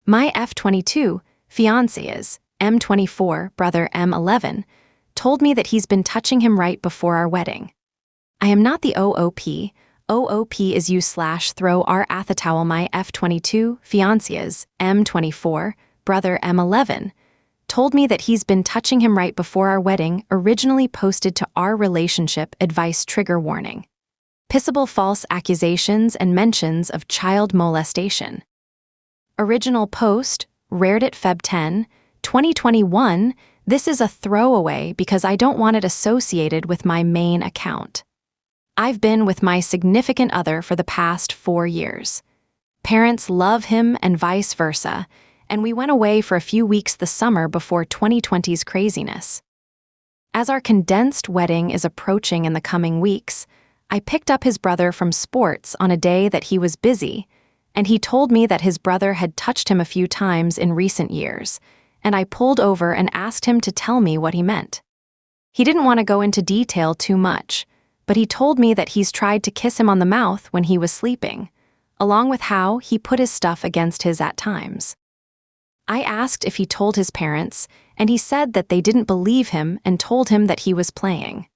My f22, fiance's m24 brother m11, told me that he's been touching him right before our wedding. I am not the OOP. OOP is you/throw our athatowel. My f22, fiance's m24 brother m11, told me that he's been touching him right before our wedding, originally posted to our relationship advice trigger warning. Pissable false accusations and mentions of child molestation. Original post, Reddit Feb 10, 2021. This is a throwaway because I don't want it associated with my main account. I've been with my significant other for the past 4 years. Parents love him and vice versa, and we went away for a few weeks the summer before 2020's craziness. As our condensed wedding is approaching in the coming weeks, I picked up his brother from sports on a day that he was busy, and he told me that his brother had touched him a few times in recent years, and I pulled over and asked him to tell me what he meant. He didn't want to go into detail too much, but he told me that he's tried to kiss him on the mouth when he was sleeping, along with how he put his stuff against his at times. I asked if he told his parents, and he said that they didn't believe him and told him that he was playing.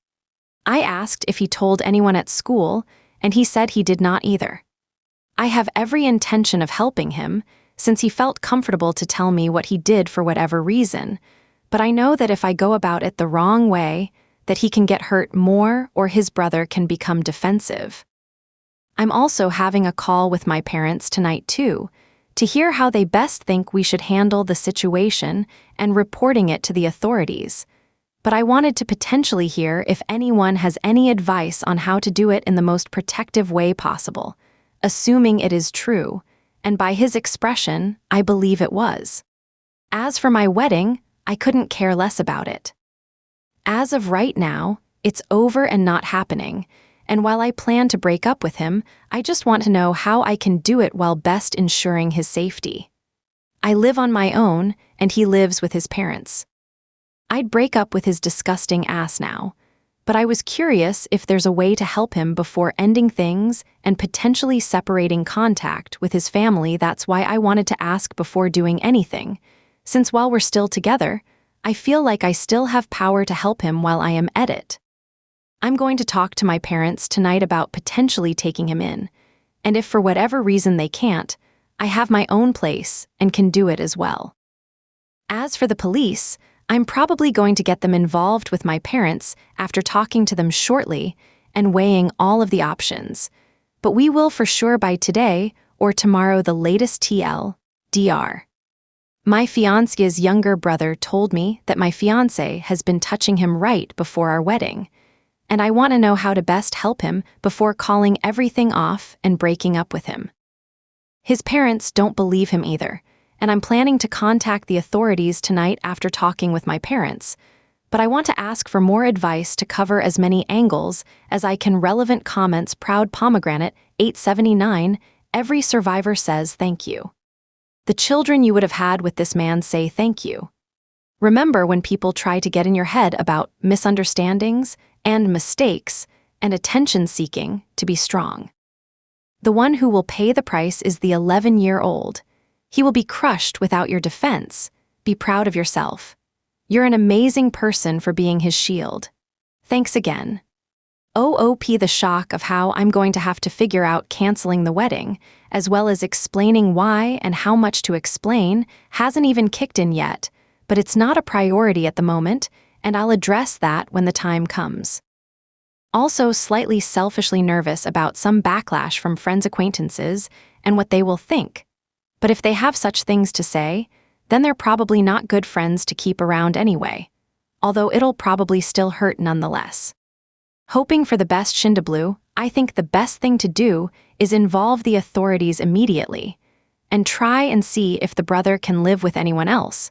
I asked if he told anyone at school, and he said he did not either. I have every intention of helping him, since he felt comfortable to tell me what he did for whatever reason, but I know that if I go about it the wrong way, that he can get hurt more or his brother can become defensive. I'm also having a call with my parents tonight too, to hear how they best think we should handle the situation and reporting it to the authorities. But I wanted to potentially hear if anyone has any advice on how to do it in the most protective way possible, assuming it is true, and by his expression, I believe it was. As for my wedding, I couldn't care less about it. As of right now, it's over and not happening, and while I plan to break up with him, I just want to know how I can do it while best ensuring his safety. I live on my own, and he lives with his parents. I'd break up with his disgusting ass now, but I was curious if there's a way to help him before ending things and potentially separating contact with his family. That's why I wanted to ask before doing anything, since while we're still together, I feel like I still have power to help him while I am at it. I'm going to talk to my parents tonight about potentially taking him in, and if for whatever reason they can't, I have my own place and can do it as well. As for the police, I'm probably going to get them involved with my parents after talking to them shortly and weighing all of the options, but we will for sure by today or tomorrow the latest TLDR. My fiance's younger brother told me that my fiance has been touching him right before our wedding, and I want to know how to best help him before calling everything off and breaking up with him. His parents don't believe him either, and I'm planning to contact the authorities tonight after talking with my parents, but I want to ask for more advice to cover as many angles as I can. Relevant comments. Proud Pomegranate 879. Every survivor says thank you. The children you would have had with this man say thank you. Remember when people try to get in your head about misunderstandings and mistakes and attention seeking to be strong. The one who will pay the price is the 11-year-old. He will be crushed without your defense. Be proud of yourself. You're an amazing person for being his shield. Thanks again. OOP. The shock of how I'm going to have to figure out canceling the wedding, as well as explaining why and how much to explain, hasn't even kicked in yet, but it's not a priority at the moment, and I'll address that when the time comes. Also slightly selfishly nervous about some backlash from friends, acquaintances, and what they will think. But if they have such things to say, then they're probably not good friends to keep around anyway, although it'll probably still hurt nonetheless. Hoping for the best. Shindablue, I think the best thing to do is involve the authorities immediately and try and see if the brother can live with anyone else,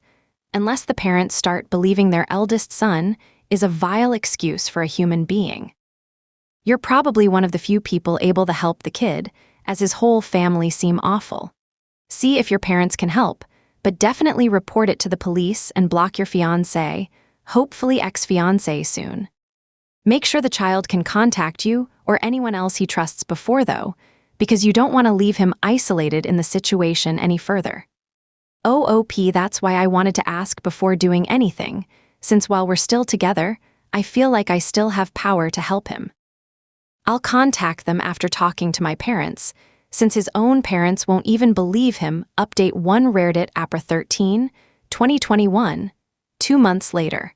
unless the parents start believing their eldest son is a vile excuse for a human being. You're probably one of the few people able to help the kid, as his whole family seem awful. See if your parents can help, but definitely report it to the police and block your fiancé, hopefully ex-fiancé soon. Make sure the child can contact you or anyone else he trusts before though, because you don't want to leave him isolated in the situation any further. OOP, that's why I wanted to ask before doing anything, since while we're still together, I feel like I still have power to help him. I'll contact them after talking to my parents, since his own parents won't even believe him. Update 1 Reddit April 13, 2021, 2 months later.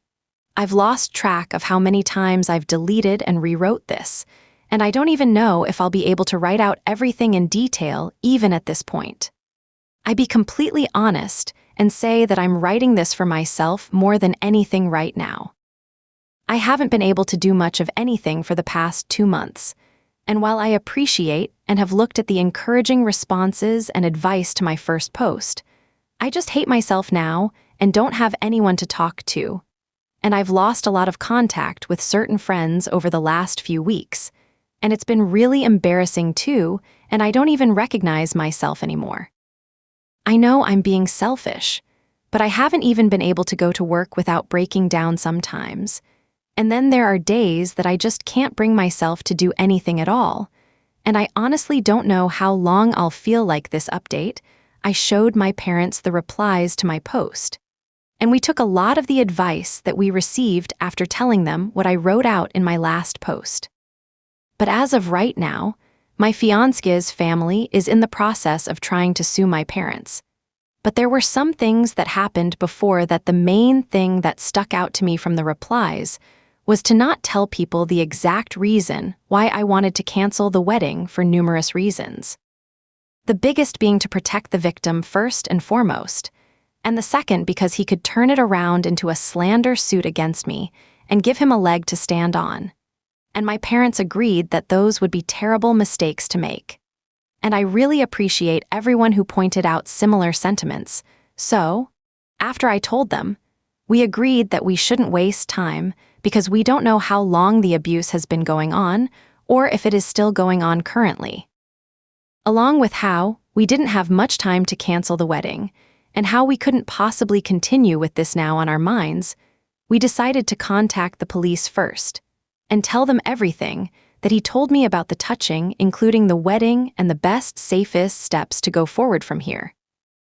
I've lost track of how many times I've deleted and rewrote this, and I don't even know if I'll be able to write out everything in detail even at this point. I be completely honest and say that I'm writing this for myself more than anything right now. I haven't been able to do much of anything for the past 2 months, and while I appreciate and have looked at the encouraging responses and advice to my first post, I just hate myself now and don't have anyone to talk to. And I've lost a lot of contact with certain friends over the last few weeks, and it's been really embarrassing too, and I don't even recognize myself anymore. I know I'm being selfish, but I haven't even been able to go to work without breaking down sometimes. And then there are days that I just can't bring myself to do anything at all. And I honestly don't know how long I'll feel like this. Update. I showed my parents the replies to my post. And we took a lot of the advice that we received after telling them what I wrote out in my last post. But as of right now, my fiance's family is in the process of trying to sue my parents. But there were some things that happened before that. The main thing that stuck out to me from the replies was to not tell people the exact reason why I wanted to cancel the wedding for numerous reasons. The biggest being to protect the victim first and foremost, and the second because he could turn it around into a slander suit against me and give him a leg to stand on. And my parents agreed that those would be terrible mistakes to make. And I really appreciate everyone who pointed out similar sentiments. So, after I told them, we agreed that we shouldn't waste time because we don't know how long the abuse has been going on or if it is still going on currently. Along with how we didn't have much time to cancel the wedding and how we couldn't possibly continue with this now on our minds, we decided to contact the police first and tell them everything that he told me about the touching, including the wedding and the best, safest steps to go forward from here.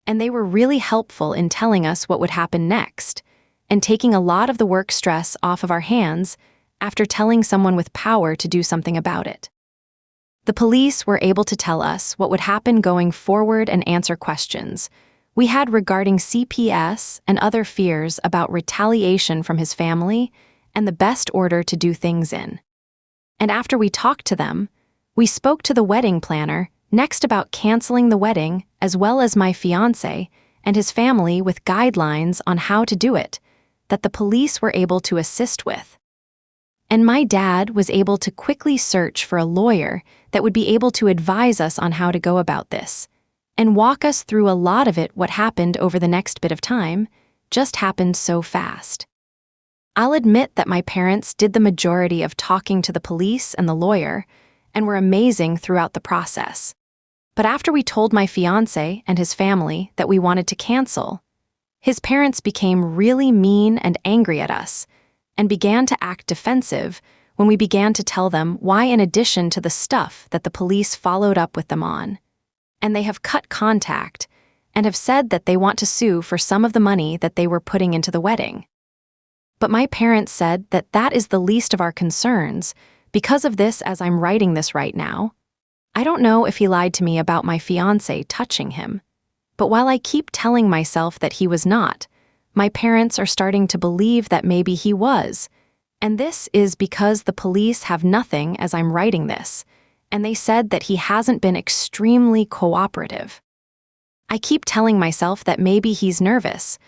And they were really helpful in telling us what would happen next and taking a lot of the work stress off of our hands after telling someone with power to do something about it. The police were able to tell us what would happen going forward and answer questions we had regarding CPS and other fears about retaliation from his family and the best order to do things in. And after we talked to them, we spoke to the wedding planner next about canceling the wedding, as well as my fiancé and his family with guidelines on how to do it that the police were able to assist with. And my dad was able to quickly search for a lawyer that would be able to advise us on how to go about this and walk us through a lot of it. What happened over the next bit of time just happened so fast. I'll admit that my parents did the majority of talking to the police and the lawyer and were amazing throughout the process. But after we told my fiancé and his family that we wanted to cancel, his parents became really mean and angry at us and began to act defensive when we began to tell them why, in addition to the stuff that the police followed up with them on, and they have cut contact and have said that they want to sue for some of the money that they were putting into the wedding. But my parents said that that is the least of our concerns because of this. As I'm writing this right now, I don't know if he lied to me about my fiancé touching him, but while I keep telling myself that he was not, my parents are starting to believe that maybe he was. And this is because the police have nothing as I'm writing this, and they said that he hasn't been extremely cooperative. I keep telling myself that maybe he's nervous,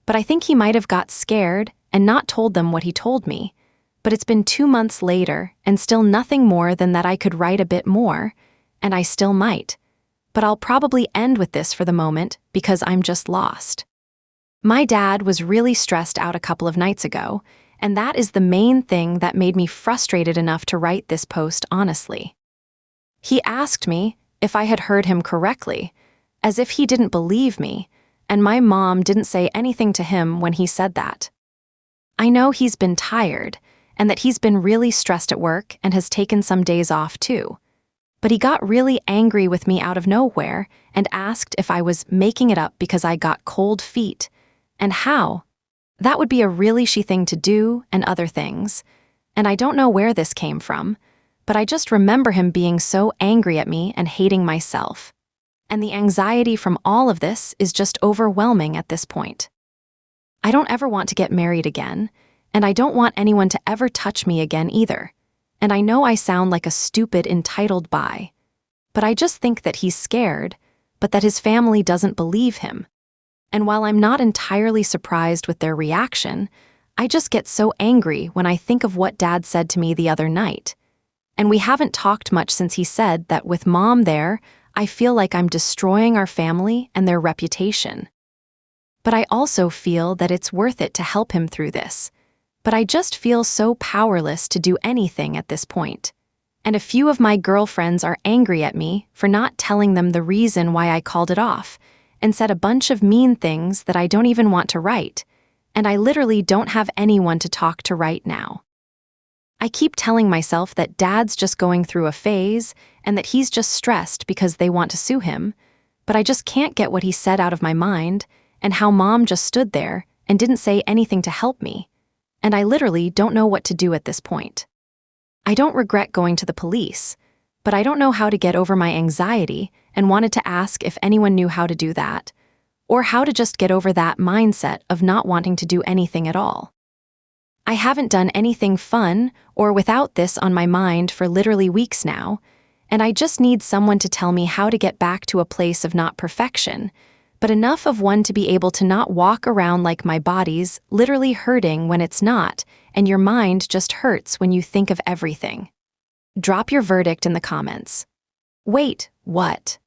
but I think he might have got scared and not told them what he told me. But it's been 2 months later and still nothing more than that. I could write a bit more, and I still might. But I'll probably end with this for the moment because I'm just lost. My dad was really stressed out a couple of nights ago, and that is the main thing that made me frustrated enough to write this post honestly. He asked me if I had heard him correctly, as if he didn't believe me, and my mom didn't say anything to him when he said that. I know he's been tired, and that he's been really stressed at work and has taken some days off too. But he got really angry with me out of nowhere and asked if I was making it up because I got cold feet, and how. That would be a really she thing to do, and other things. And I don't know where this came from, but I just remember him being so angry at me and hating myself. And the anxiety from all of this is just overwhelming at this point. I don't ever want to get married again, and I don't want anyone to ever touch me again either. And I know I sound like a stupid, entitled bi, but I just think that he's scared, but that his family doesn't believe him. And while I'm not entirely surprised with their reaction, I just get so angry when I think of what Dad said to me the other night. And we haven't talked much since he said that with Mom there, I feel like I'm destroying our family and their reputation. But I also feel that it's worth it to help him through this. But I just feel so powerless to do anything at this point. And a few of my girlfriends are angry at me for not telling them the reason why I called it off, and said a bunch of mean things that I don't even want to write, and I literally don't have anyone to talk to right now. I keep telling myself that Dad's just going through a phase and that he's just stressed because they want to sue him, but I just can't get what he said out of my mind, and how Mom just stood there and didn't say anything to help me, and I literally don't know what to do at this point. I don't regret going to the police, but I don't know how to get over my anxiety and wanted to ask if anyone knew how to do that, or how to just get over that mindset of not wanting to do anything at all. I haven't done anything fun or without this on my mind for literally weeks now, and I just need someone to tell me how to get back to a place of not perfection, but enough of one to be able to not walk around like my body's literally hurting when it's not, and your mind just hurts when you think of everything. Drop your verdict in the comments. Wait, what?